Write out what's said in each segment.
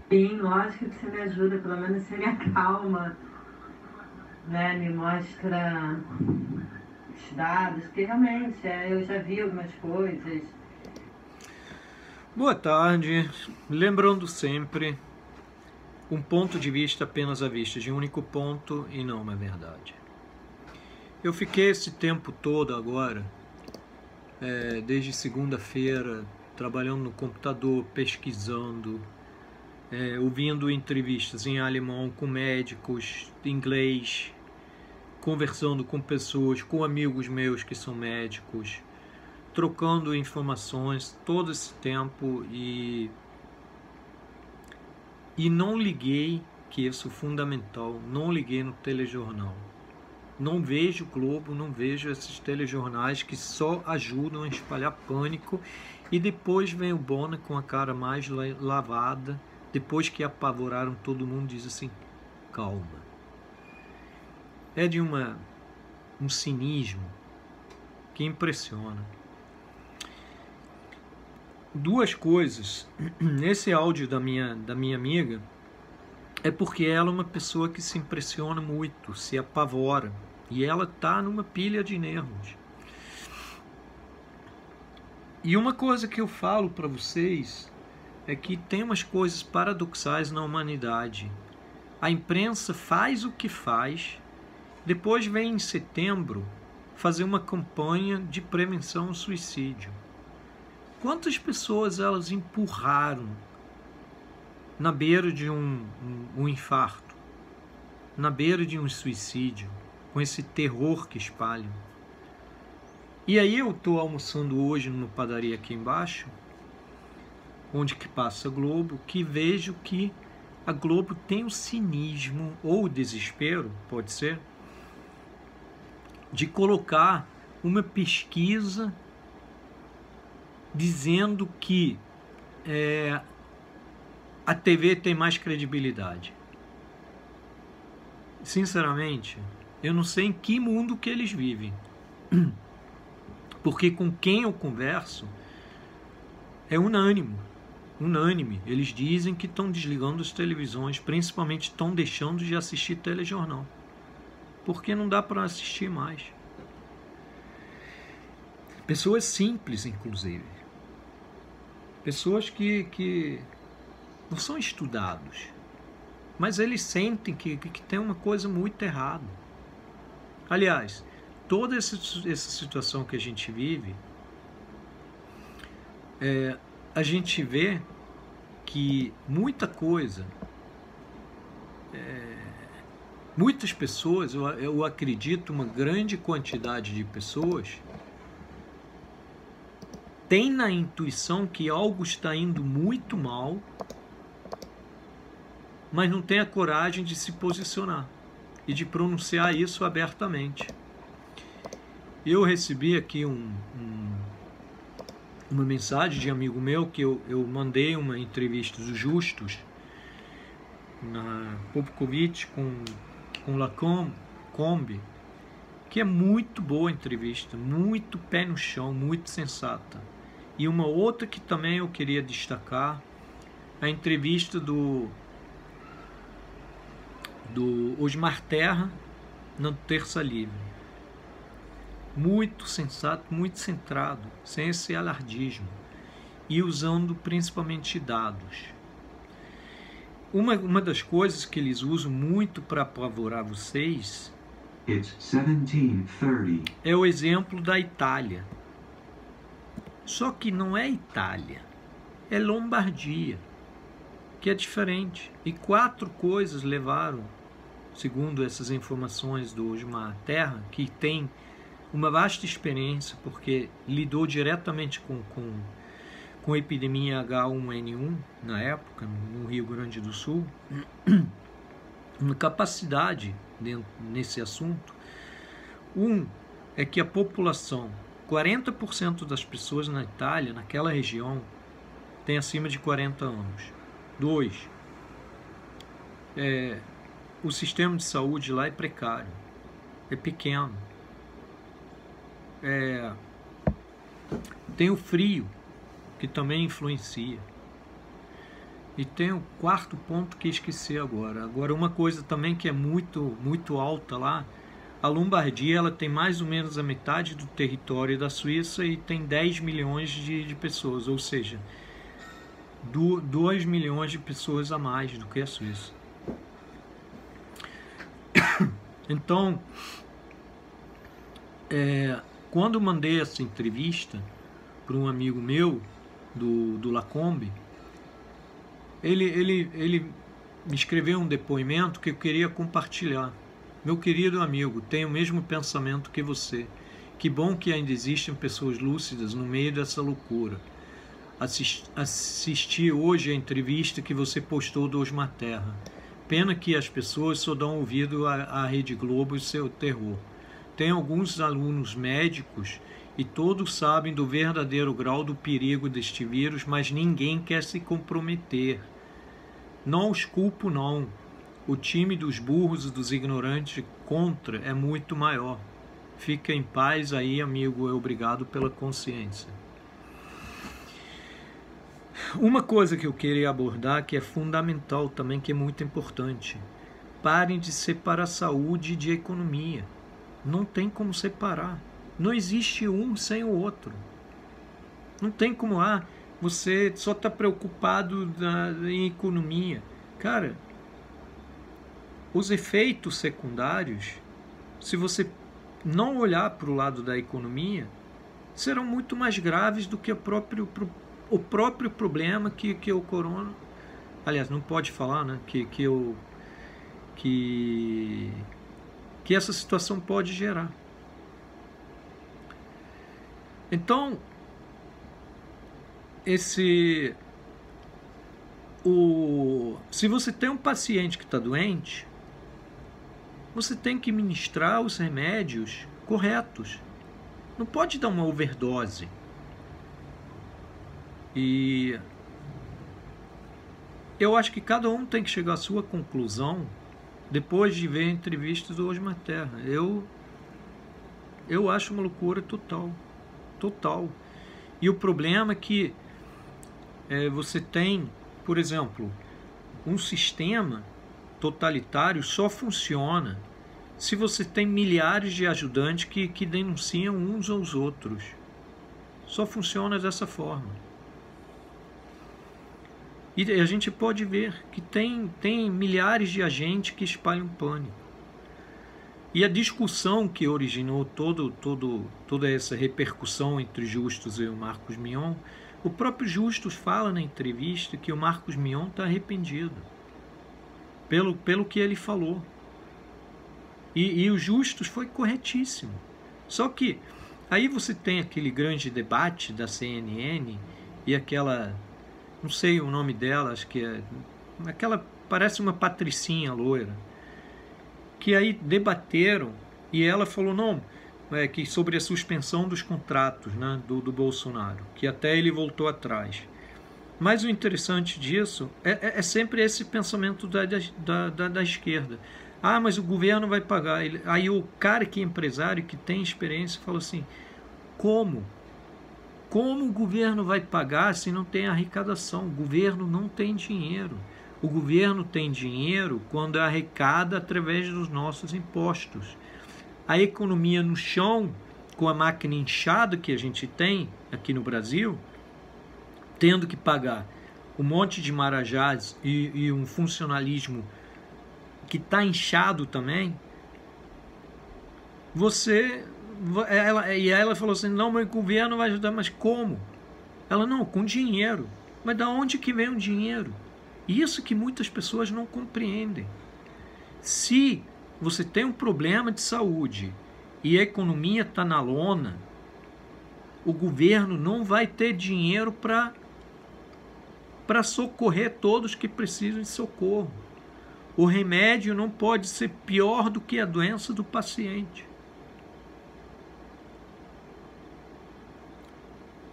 Sim, lógico que você me ajuda, pelo menos você me acalma, né? Me mostra os dados, porque realmente eu já vi algumas coisas. Boa tarde. Lembrando sempre, um ponto de vista apenas à vista de um único ponto e não uma verdade. Eu fiquei esse tempo todo agora, desde segunda-feira, trabalhando no computador, pesquisando, ouvindo entrevistas em alemão com médicos, inglês, conversando com pessoas, com amigos meus que são médicos, trocando informações todo esse tempo e não liguei, que isso é fundamental, não liguei no telejornal. Não vejo Globo, não vejo esses telejornais que só ajudam a espalhar pânico e depois vem o Bona com a cara mais lavada, depois que apavoraram todo mundo, diz assim, calma. É de um cinismo que impressiona. Duas coisas. Esse áudio da minha amiga é porque ela é uma pessoa que se impressiona muito, se apavora. E ela está numa pilha de nervos. E uma coisa que eu falo para vocês é que tem umas coisas paradoxais na humanidade. A imprensa faz o que faz, depois vem em setembro fazer uma campanha de prevenção ao suicídio. Quantas pessoas elas empurraram na beira de um infarto, na beira de um suicídio, com esse terror que espalham? E aí eu estou almoçando hoje numa padaria aqui embaixo, onde que passa a Globo, que vejo que a Globo tem o cinismo, ou o desespero, pode ser, de colocar uma pesquisa dizendo que a TV tem mais credibilidade. Sinceramente, eu não sei em que mundo que eles vivem. Porque com quem eu converso é unânime. Eles dizem que estão desligando as televisões, principalmente estão deixando de assistir telejornal. Porque não dá para assistir mais. Pessoas simples, inclusive. Pessoas que não são estudados, mas eles sentem que tem uma coisa muito errada. Aliás, toda essa situação que a gente vive, a gente vê que muita coisa, muitas pessoas, eu acredito, uma grande quantidade de pessoas tem na intuição que algo está indo muito mal, mas não tem a coragem de se posicionar e de pronunciar isso abertamente. Eu recebi aqui uma mensagem de amigo meu que eu mandei uma entrevista dos Justos na Popkovic com Lacombe, que é muito boa a entrevista, muito pé no chão, muito sensata. E uma outra que também eu queria destacar, a entrevista do Osmar Terra na Terça Livre. Muito sensato, muito centrado, sem esse alardismo, e usando principalmente dados. Uma das coisas que eles usam muito para apavorar vocês é o exemplo da Itália. Só que não é Itália, é Lombardia, que é diferente. E 4 coisas levaram, segundo essas informações do Osmar Terra, que tem uma vasta experiência, porque lidou diretamente com a epidemia H1N1 na época, no Rio Grande do Sul, uma capacidade nesse assunto. É que a população, 40% das pessoas na Itália, naquela região, tem acima de 40 anos. 2, o sistema de saúde lá é precário, é pequeno. Tem o frio, que também influencia. E tem o quarto ponto que esqueci agora. Agora, uma coisa também que é muito alta lá, a Lombardia ela tem mais ou menos a metade do território da Suíça e tem 10 milhões de pessoas, ou seja, 2 milhões de pessoas a mais do que a Suíça. Então, quando eu mandei essa entrevista para um amigo meu do Lacombe, ele me escreveu um depoimento que eu queria compartilhar. Meu querido amigo, tenho o mesmo pensamento que você. Que bom que ainda existem pessoas lúcidas no meio dessa loucura. Assisti hoje a entrevista que você postou do Osmar Terra. Pena que as pessoas só dão ouvido à Rede Globo e seu terror. Tem alguns alunos médicos e todos sabem do verdadeiro grau do perigo deste vírus, mas ninguém quer se comprometer. Não os culpo, não. O time dos burros e dos ignorantes contra é muito maior. Fica em paz aí, amigo. Obrigado pela consciência. Uma coisa que eu queria abordar, que é fundamental também, que é muito importante. Parem de separar saúde de economia. Não tem como separar. Não existe um sem o outro. Não tem como, você só está preocupado em economia. Cara, os efeitos secundários, se você não olhar para o lado da economia, serão muito mais graves do que o próprio problema que o corona... Aliás, não pode falar, né? Que essa situação pode gerar. Então, se você tem um paciente que está doente, você tem que ministrar os remédios corretos. Não pode dar uma overdose. E eu acho que cada um tem que chegar à sua conclusão depois de ver entrevistas do Osmar Terra. Eu acho uma loucura total. E o problema é que você tem, por exemplo, um sistema totalitário só funciona se você tem milhares de ajudantes que denunciam uns aos outros. Só funciona dessa forma. E a gente pode ver que tem milhares de agentes que espalham pânico. E a discussão que originou toda essa repercussão entre Justus e o Marcos Mion, o próprio Justus fala na entrevista que o Marcos Mion está arrependido pelo que ele falou. E o Justus foi corretíssimo. Só que aí você tem aquele grande debate da CNN e aquela, não sei o nome dela, acho que é aquela, parece uma patricinha loira, que aí debateram e ela falou que sobre a suspensão dos contratos, né, do Bolsonaro, que até ele voltou atrás. Mas o interessante disso é sempre esse pensamento da esquerda. Mas o governo vai pagar. Aí o cara que é empresário, que tem experiência, falou assim, como? Como o governo vai pagar se não tem arrecadação? O governo não tem dinheiro. O governo tem dinheiro quando arrecada através dos nossos impostos. A economia no chão, com a máquina inchada que a gente tem aqui no Brasil, tendo que pagar um monte de marajás e um funcionalismo que está inchado também, ela falou assim, não, mas o governo vai ajudar, mas como? Ela, não, com dinheiro. Mas da onde que vem o dinheiro? Isso que muitas pessoas não compreendem. Se você tem um problema de saúde e a economia está na lona, o governo não vai ter dinheiro para socorrer todos que precisam de socorro. O remédio não pode ser pior do que a doença do paciente.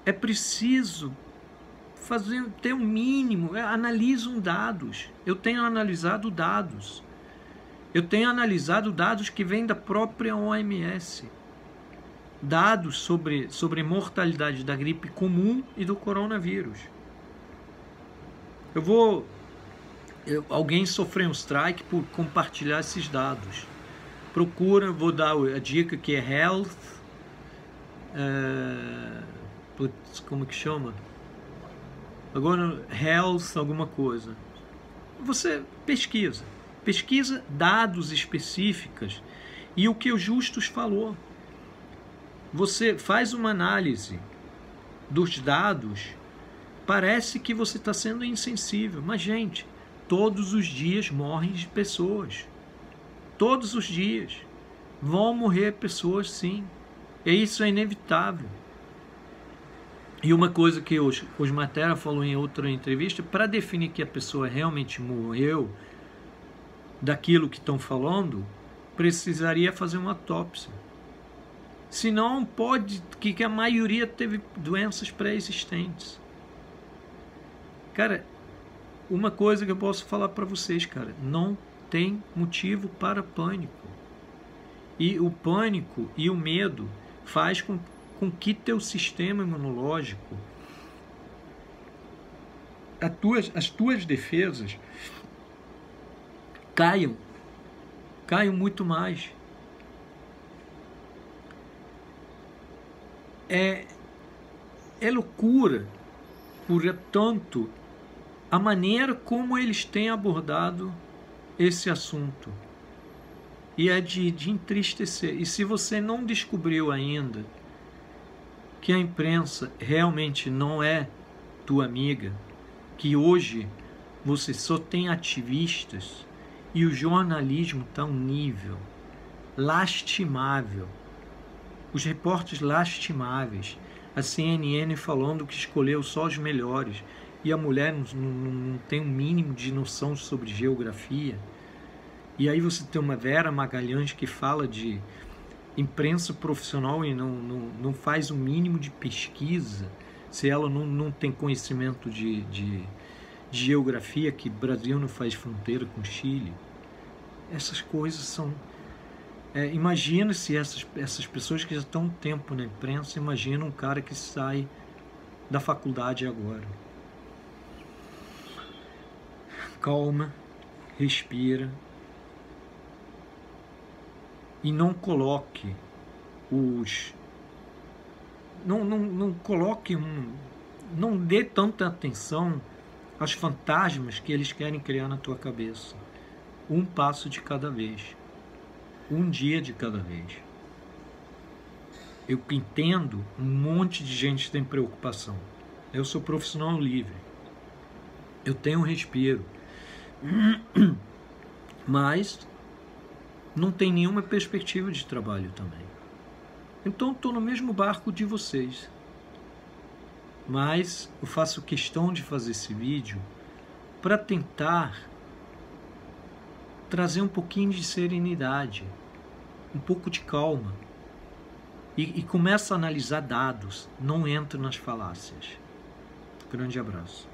É preciso ter um mínimo, analisam dados. Eu tenho analisado dados. Eu tenho analisado dados que vêm da própria OMS. Dados sobre mortalidade da gripe comum e do coronavírus. Alguém sofreu um strike por compartilhar esses dados. Procura, vou dar a dica que é Health, como que chama? Agora, Health alguma coisa. Você pesquisa dados específicos e o que o Justus falou. Você faz uma análise dos dados, parece que você está sendo insensível, mas gente, todos os dias morrem pessoas. Todos os dias vão morrer pessoas, sim. E isso é inevitável. E uma coisa que o Matera falou em outra entrevista, para definir que a pessoa realmente morreu daquilo que estão falando, precisaria fazer uma autópsia. Senão pode que a maioria teve doenças pré-existentes. Cara, uma coisa que eu posso falar para vocês, cara, não tem motivo para pânico. E o pânico e o medo faz com que teu sistema imunológico, as tuas defesas caiam muito mais. É loucura, portanto, a maneira como eles têm abordado esse assunto. E é de entristecer. E se você não descobriu ainda que a imprensa realmente não é tua amiga, que hoje você só tem ativistas e o jornalismo está a um nível lastimável, os repórteres lastimáveis, a CNN falando que escolheu só os melhores e a mulher não tem um mínimo de noção sobre geografia. E aí você tem uma Vera Magalhães que fala de imprensa profissional e não faz o mínimo de pesquisa, se ela não tem conhecimento de geografia, que o Brasil não faz fronteira com o Chile. Essas coisas são... imagina se essas pessoas que já estão um tempo na imprensa, imagina um cara que sai da faculdade agora. Calma, respira. E não coloque não dê tanta atenção aos fantasmas que eles querem criar na tua cabeça. Um passo de cada vez. Um dia de cada vez. Eu entendo, um monte de gente tem preocupação. Eu sou profissional livre. Eu tenho um respiro. Mas não tem nenhuma perspectiva de trabalho também. Então estou no mesmo barco de vocês. Mas eu faço questão de fazer esse vídeo para tentar trazer um pouquinho de serenidade, um pouco de calma. E começa a analisar dados, não entra nas falácias. Grande abraço.